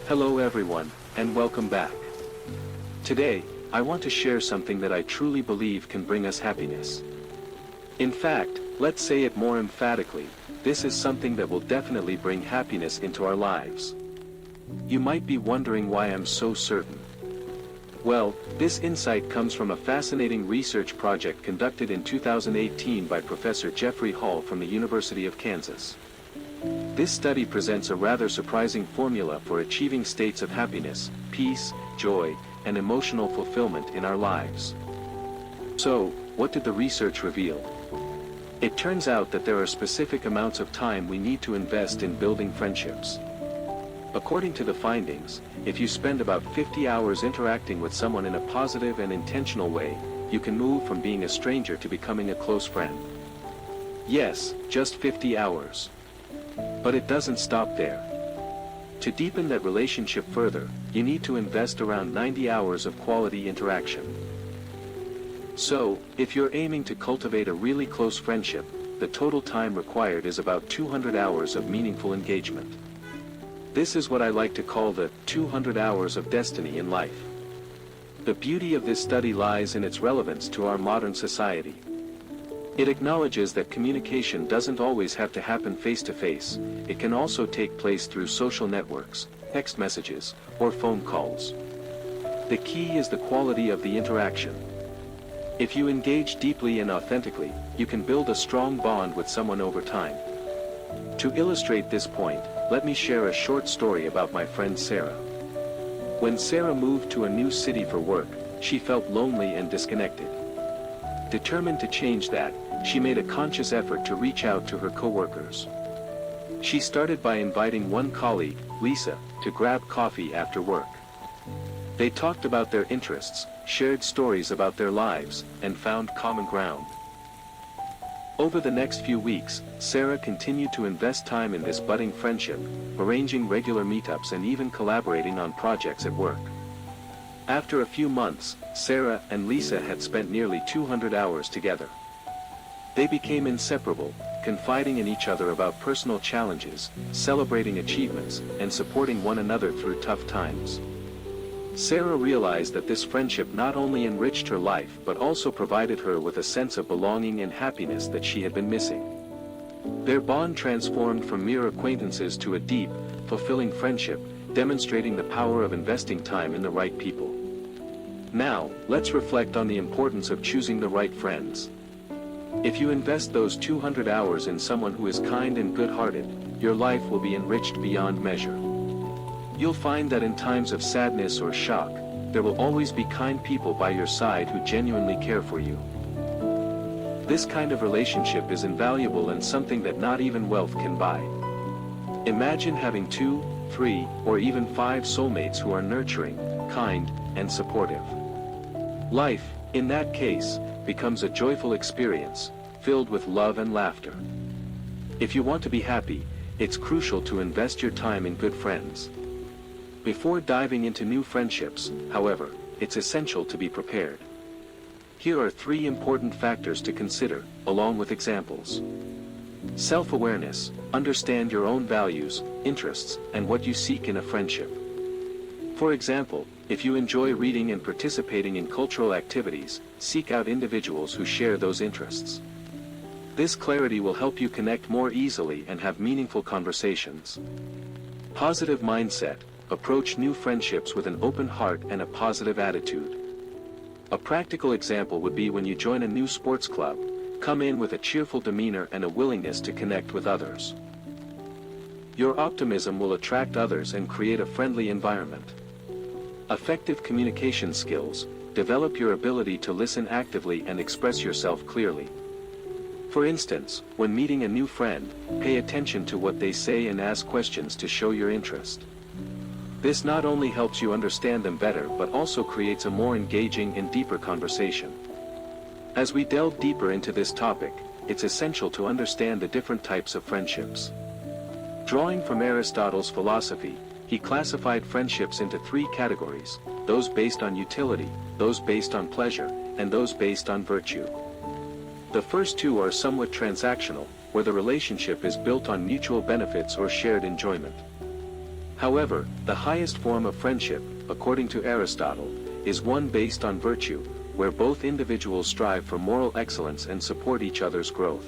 Hello everyone, and welcome back. Today, I want to share something that I truly believe can bring us happiness. In fact, let's say it more emphatically, this is something that will definitely bring happiness into our lives. You might be wondering why I'm so certain. Well, this insight comes from a fascinating research project conducted in 2018 by Professor Jeffrey Hall from the University of Kansas. This study presents a rather surprising formula for achieving states of happiness, peace, joy, and emotional fulfillment in our lives. So, what did the research reveal? It turns out that there are specific amounts of time we need to invest in building friendships. According to the findings, if you spend about 50 hours interacting with someone in a positive and intentional way, you can move from being a stranger to becoming a close friend. Yes, just 50 hours. But it doesn't stop there. To deepen that relationship further, you need to invest around 90 hours of quality interaction. So, if you're aiming to cultivate a really close friendship, the total time required is about 200 hours of meaningful engagement. This is what I like to call the 200 hours of destiny in life. The beauty of this study lies in its relevance to our modern society. It acknowledges that communication doesn't always have to happen face-to-face, it can also take place through social networks, text messages, or phone calls. The key is the quality of the interaction. If you engage deeply and authentically, you can build a strong bond with someone over time. To illustrate this point, let me share a short story about my friend Sarah. When Sarah moved to a new city for work, she felt lonely and disconnected. Determined to change that, she made a conscious effort to reach out to her coworkers. She started by inviting one colleague, Lisa, to grab coffee after work. They talked about their interests, shared stories about their lives, and found common ground. Over the next few weeks, Sarah continued to invest time in this budding friendship, arranging regular meetups and even collaborating on projects at work. After a few months, Sarah and Lisa had spent nearly 200 hours together. They became inseparable, confiding in each other about personal challenges, celebrating achievements, and supporting one another through tough times. Sarah realized that this friendship not only enriched her life but also provided her with a sense of belonging and happiness that she had been missing. Their bond transformed from mere acquaintances to a deep, fulfilling friendship, demonstrating the power of investing time in the right people. Now, let's reflect on the importance of choosing the right friends. If you invest those 200 hours in someone who is kind and good-hearted, your life will be enriched beyond measure. You'll find that in times of sadness or shock, there will always be kind people by your side who genuinely care for you. This kind of relationship is invaluable and something that not even wealth can buy. Imagine having 2, 3, or even 5 soulmates who are nurturing, kind, and supportive. Life, in that case, becomes a joyful experience, filled with love and laughter. If you want to be happy, it's crucial to invest your time in good friends. Before diving into new friendships, however, it's essential to be prepared. Here are 3 important factors to consider, along with examples. Self-awareness: understand your own values, interests, and what you seek in a friendship. For example, if you enjoy reading and participating in cultural activities, seek out individuals who share those interests. This clarity will help you connect more easily and have meaningful conversations. Positive mindset: approach new friendships with an open heart and a positive attitude. A practical example would be when you join a new sports club, come in with a cheerful demeanor and a willingness to connect with others. Your optimism will attract others and create a friendly environment. Effective communication skills: develop your ability to listen actively and express yourself clearly. For instance, when meeting a new friend, pay attention to what they say and ask questions to show your interest. This not only helps you understand them better but also creates a more engaging and deeper conversation. As we delve deeper into this topic, it's essential to understand the different types of friendships. Drawing from Aristotle's philosophy, he classified friendships into 3 categories: those based on utility, those based on pleasure, and those based on virtue. The first 2 are somewhat transactional, where the relationship is built on mutual benefits or shared enjoyment. However, the highest form of friendship, according to Aristotle, is one based on virtue, where both individuals strive for moral excellence and support each other's growth.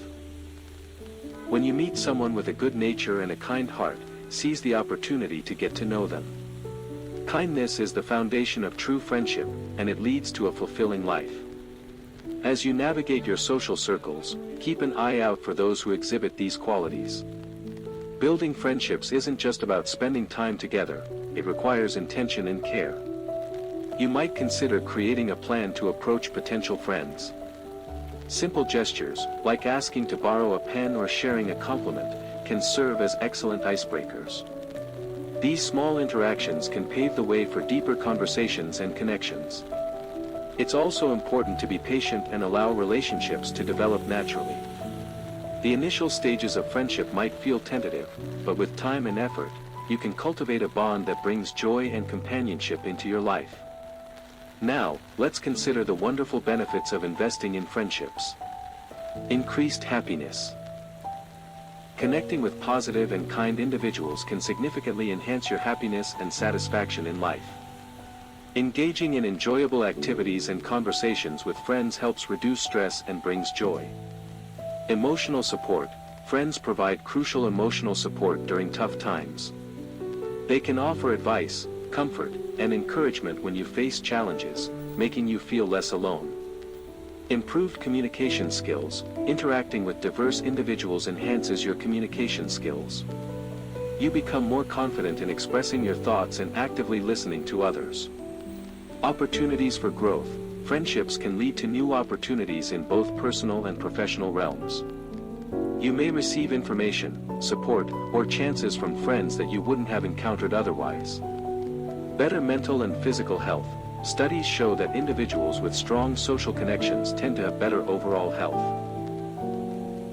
When you meet someone with a good nature and a kind heart, seize the opportunity to get to know them. Kindness is the foundation of true friendship, and it leads to a fulfilling life. As you navigate your social circles, keep an eye out for those who exhibit these qualities. Building friendships isn't just about spending time together, it requires intention and care. You might consider creating a plan to approach potential friends. Simple gestures, like asking to borrow a pen or sharing a compliment, can serve as excellent icebreakers. These small interactions can pave the way for deeper conversations and connections. It's also important to be patient and allow relationships to develop naturally. The initial stages of friendship might feel tentative, but with time and effort, you can cultivate a bond that brings joy and companionship into your life. Now, let's consider the wonderful benefits of investing in friendships. Increased happiness. Connecting with positive and kind individuals can significantly enhance your happiness and satisfaction in life. Engaging in enjoyable activities and conversations with friends helps reduce stress and brings joy. Emotional support. Friends provide crucial emotional support during tough times. They can offer advice, comfort, and encouragement when you face challenges, making you feel less alone. Improved communication skills. Interacting with diverse individuals enhances your communication skills. You become more confident in expressing your thoughts and actively listening to others. Opportunities for growth. Friendships can lead to new opportunities in both personal and professional realms. You may receive information, support, or chances from friends that you wouldn't have encountered otherwise. Better mental and physical health. Studies show that individuals with strong social connections tend to have better overall health.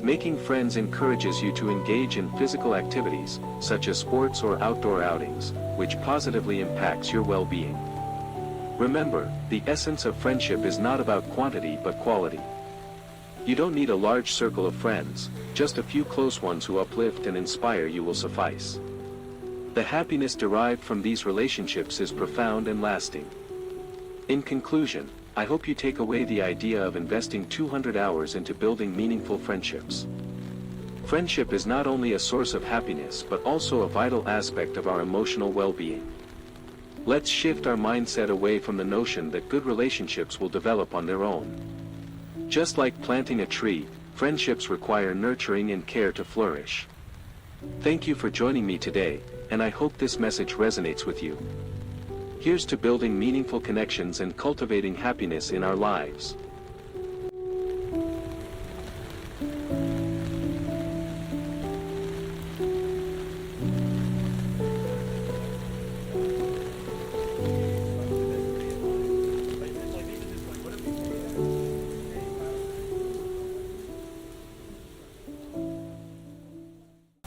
Making friends encourages you to engage in physical activities, such as sports or outdoor outings, which positively impacts your well-being. Remember, the essence of friendship is not about quantity but quality. You don't need a large circle of friends, just a few close ones who uplift and inspire you will suffice. The happiness derived from these relationships is profound and lasting. In conclusion, I hope you take away the idea of investing 200 hours into building meaningful friendships. Friendship is not only a source of happiness but also a vital aspect of our emotional well-being. Let's shift our mindset away from the notion that good relationships will develop on their own. Just like planting a tree, friendships require nurturing and care to flourish. Thank you for joining me today, and I hope this message resonates with you. Here's to building meaningful connections and cultivating happiness in our lives.